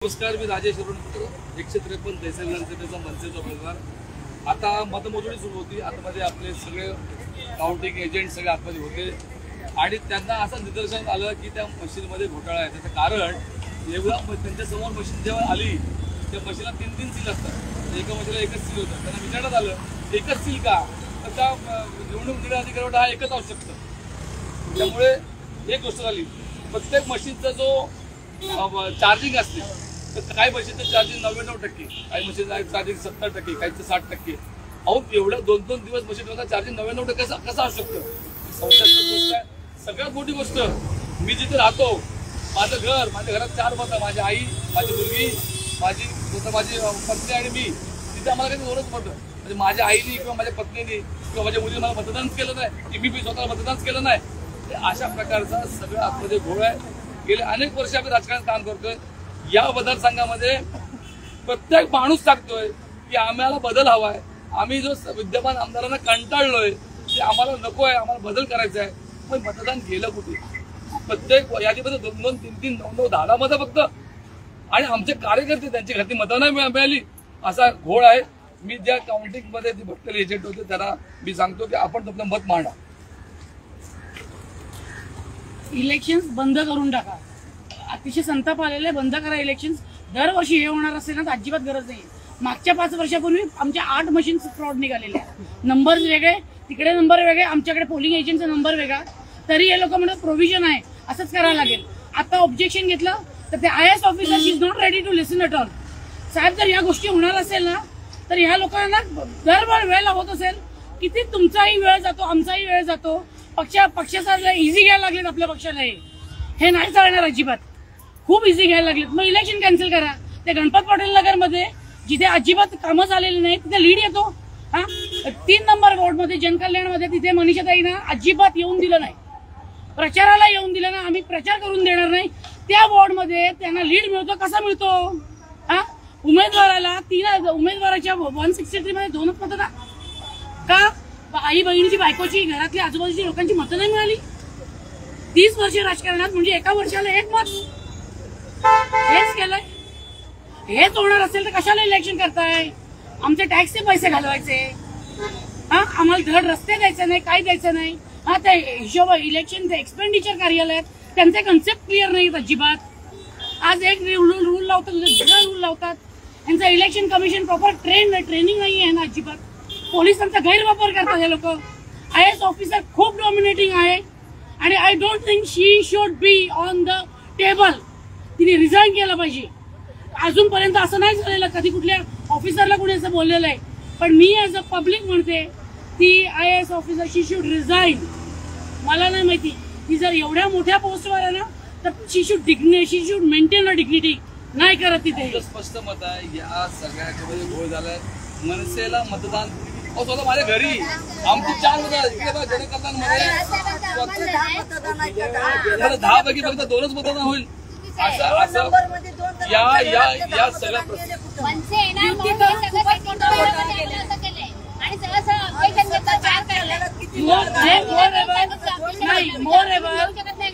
नमस्कार, मी राजेश अरुण, 153 तहसील विधानसभेचा मनसेचा उमेदवार। आता मतमोजणी सुरू होती। आतमध्ये आपले सगळे काउंटिंग एजंट सगळे आतमध्ये होते आणि त्यांना असं निदर्शनास आलं की त्या मशीनमध्ये घोटाळा आहे। त्याचं कारण एवढा त्यांच्या समोर मशीन जेव्हा आली त्या मशीनला 3-3 सील असतात, एका मशीनला एकच सील होतं। त्यांना विचारण्यात आलं एकच सील का, तर त्या निवडणूक निर्णय अधिकाऱ्यावर हा एकच असू शकतं। त्यामुळे एक गोष्ट झाली, प्रत्येक मशीनचा जो चार्जिंग असते तर काही मशीनचं चार्जिंग 99%, काही मशीनचं चार्जिंग 70%, काहीचं 60%। अहो एवढ्या 2-2 दिवस मशीनचा चार्जिंग 99% कसं असू शकतं? संशयास्पद गोष्ट आहे। सगळ्यात मोठी गोष्ट, मी जिथे राहतो माझं घर, माझ्या घरात 4 मतं, माझी आई, माझी मुलगी, माझी पत्नी आणि मी, तिथे आम्हाला काही 2च मतं। म्हणजे माझ्या आईने किंवा माझ्या पत्नीने किंवा माझ्या मुलीने मला मतदानच केलं नाही, मी स्वतःला मतदानच केलं नाही। अशा प्रकारचा सगळं आतमध्ये घोळ आहे। गेले अनेक वर्ष आम्ही राजकारणात काम करतोय। या मतदारसंघामध्ये प्रत्येक माणूस सांगतोय की आम्हाला बदल हवाय, आम्ही जो विद्यमान आमदारांना कंटाळलोय, ते आम्हाला नको आहे, आम्हाला बदल करायचा आहे। पण मतदान गेलं कुठे? प्रत्येक यादीमध्ये 2-2, 3-3, 9-9, 10 मतं फक्त, आणि आमचे कार्यकर्ते त्यांची घातली मतं नाही मिळाली, असा घोळ आहे। मी ज्या काउंटिंग मध्ये जे भटकले एजंट होते त्यांना मी सांगतो की आपण आपलं मत मांडा। इलेक्शन्स बंद करून टाका, अतिशय संताप आलेले, बंद करा इलेक्शन्स। दरवर्षी हे होणार असेल ना तर अजिबात गरज नाही। मागच्या 5 वर्षापूर्वी आमच्या 8 मशीन फ्रॉड निघालेल्या, नंबर वेगळे, तिकडे नंबर वेगळे, आमच्याकडे पोलिंग एजंटचा नंबर वेगळा, तरी हे लोक म्हणतात प्रोव्हिजन आहे, असंच करायला लागेल। आता ऑब्जेक्शन घेतलं तर ते IAS officer is not ready to listen at all. साहेब, जर या गोष्टी होणार असेल ना तर ह्या लोकांना दरबार वेळ होत असेल, किती तुमचाही वेळ जातो, आमचाही वेळ जातो। पक्षाचा इझी घ्यायला लागलेत आपल्या पक्षाला, हे नाही चालणार अजिबात, खूप इझी घ्यायला लागलेत। मग इलेक्शन कॅन्सल करा। ते गणपत पाटील नगर मध्ये जिथे अजिबात कामं झालेली नाही तिथे लीड येतो। 3 नंबर वॉर्ड मध्ये जनकल्याण मध्ये तिथे मनीषाताईंना अजिबात येऊन दिलं नाही, प्रचाराला येऊन दिलं ना, आम्ही प्रचार करून देणार नाही। त्या वॉर्ड मध्ये त्यांना लीड मिळतो, कसा मिळतो? उमेदवाराला 3 उमेदवाराच्या 163 मध्ये 2च मतं का? आई बहिणीची, बायकोची, घरातली, आजूबाजूची लोकांची मतं नाही मिळाली? 30 वर्ष राजकारणात म्हणजे एका वर्षाला 1 मत, हेच केलंय। हेच होणार असेल तर कशाला इलेक्शन करताय? आमचे टॅक्सचे पैसे घालवायचे, आम्हाला धड रस्ते द्यायचे नाही, काय द्यायचं नाही। ते हिशोब इलेक्शनचे एक्सपेंडिचर कार्यालयात त्यांचे कन्सेप्ट क्लिअर नाहीत अजिबात। आज एक रूल लावतात, दुसरा रूल लावतात। यांचं इलेक्शन कमिशन प्रॉपर ट्रेनिंग नाही आहे ना अजिबात। पोलिसांचा गैरवापर करतात हे लोक। IAS ऑफिसर खूप डॉमिनेटिंग आहे आणि I don't think she should be on the table. तिने रिझाईन केलं पाहिजे। अजूनपर्यंत असं नाही झालेलं, कधी कुठल्या ऑफिसरला कोणी असं बोललेलं आहे, पण मी ॲज अ पब्लिक म्हणते ती IAS officer she should resign. मला नाही माहिती, ती जर एवढ्या मोठ्या पोस्टवर आहे ना तर शी शुड मेंटेन अ डिग्निटी, नाही करत तिथे। स्पष्ट मत आहे या सगळ्यामध्ये घोळ झालाय। मनसेला मतदान स्वतः माझ्या घरी आमची 4 मतं इकडे बघा, जनकल्याण मध्ये 10 पैकी फक्त 2च मतदान होईल। असं या सगळ्या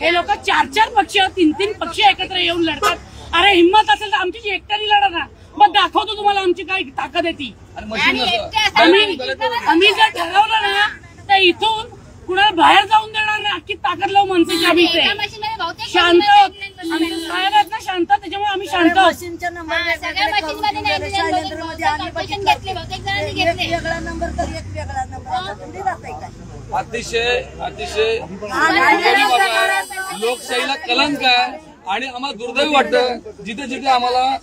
हे लोक 4-4 पक्ष, 3-3 पक्ष एकत्र येऊन लढतात। अरे हिम्मत असेल तर आमची एकट्याने लढा ना, मग दाखवतो तुम्हाला आमची काय ताकद आहे ती। आम्ही जर ठरवलं ना तर इथून कुणाला बाहेर जाऊन देणार नाही, अख्खी ताकद लावू मनसेची। आम्ही शांत साहेब आहेत ना, शांत, त्याच्यामुळे आम्ही शांत। अतिशय लोकशाहीला कलंक आहे आणि आम्हाला दुर्दैवी वाटतं जिथे आम्हाला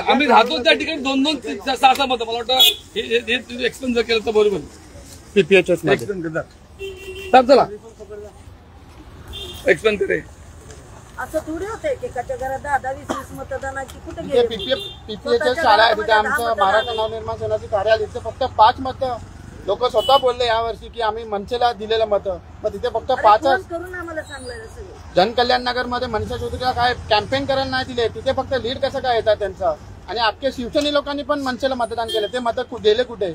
आम्ही राहतो त्या ठिकाणी 2-2, 6-6 मतं। मला वाटतं हे एक्सपेंड जर केलं तर बरोबर PPHS एक्सपेंड करतात, चला एक्सपेंड करे। असं थोडी होते एकाच्या घरात 10-20 मतदानाची कुठे गेले? PPHS शाळा आहे तिथे आमचं महाराष्ट्र नवनिर्माण सेनाचे कार्यालय, तिथे फक्त 5 मतं लोक स्वतः बोलले यावर्षी की आम्ही मनसेला दिलेलं मतं, मग तिथे फक्त 5च करून आम्हाला सांगलं। जनकल्याण नगर मध्ये मनीषा चौधरीला काय कॅम्पेन करायला नाही दिले, तिथे फक्त लीड कसं काय येतात त्यांचं? आणि अख्ख्या शिवसेने लोकांनी पण मनसेला मतदान केलं, ते मतं गेले कुठे?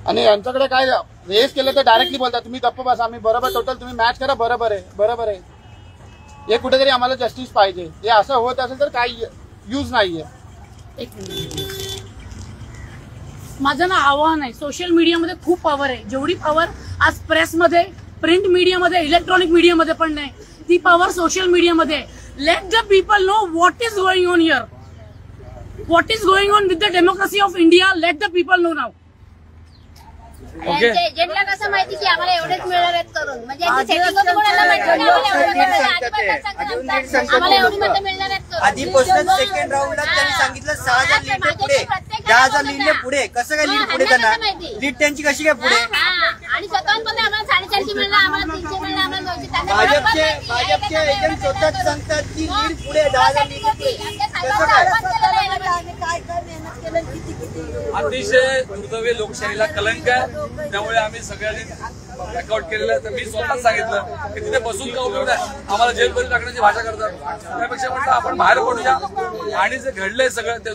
आणि यांच्याकडे काय रेस केलं तर डायरेक्टली बोलतात तुम्ही गप्प बसा, आम्ही बरोबर टोटल तुम्ही मॅच करा, बरोबर आहे। हे कुठेतरी आम्हाला जस्टिस पाहिजे. हे असं होत असेल तर काही यूज नाहीये. एक मिनिट. माझं ना आव्हान आहे, सोशल मीडियामध्ये खूप पॉवर आहे. जेवढी पॉवर आज प्रेसमध्ये, प्रिंट मीडियामध्ये, इलेक्ट्रॉनिक मीडियामध्ये पण नाही, ती पॉवर सोशल मीडियामध्ये. Let the people know what is going on here, what is going on with the democracy of India. Let the people know now. Okay. एजंटला कसं माहिती की आम्हाला एवढेच मिळणार आहेत करून, म्हणजे कोणाला माहिती आम्हाला एवढी मतं मिळणार आहेत करून. आधीपासून सेकंड राऊंडला त्यांनी सांगितलं 6,000 लीड पुढे, 10,000 लीडने पुढे. कसं काय लीड पुढे जाणार? लीड त्यांची कशी काय पुढे? आणि स्वतःहून पण आम्हाला 450 मिळणार, आम्हाला 300 मिळणार, आम्हाला 200. भाजपचे एजंट स्वतःच सांगतात की लीड पुढे, 10,000 लीड पुढे. कसं काय? काय काय मेहनत केलं, किती किती अतिशय दुर्दैवी लोकशाहीला कलंक आहे. त्यामुळे आम्ही सगळ्यांनी बॅकआउट केलेलं आहे. तर मी स्वतःच सांगितलं की तिथे बसून का उपयोग आहे, आम्हाला जेलमध्ये टाकण्याची भाषा करतात. त्यापेक्षा म्हटलं आपण बाहेर पडूया. आणि जे घडलंय सगळं ते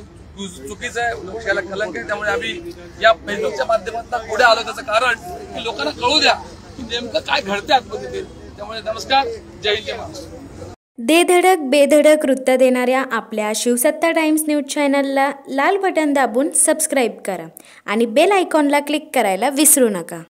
चुकीचं आहे, लोकशाहीला कलंक आहे. त्यामुळे आम्ही या फेसबुकच्या माध्यमातून पुढे आलो. त्याचं कारण की लोकांना कळू द्या की नेमकं काय घडतंय आतमध्ये. त्यामुळे नमस्कार, जय हिंद, जय महाराष्ट्र. देधडक बेधडक वृत्त देणाऱ्या आपल्या शिवसत्ता टाइम्स न्यूज चॅनलला लाल बटन दाबून सबस्क्राईब करा आणि बेल आयकॉनला क्लिक करायला विसरू नका.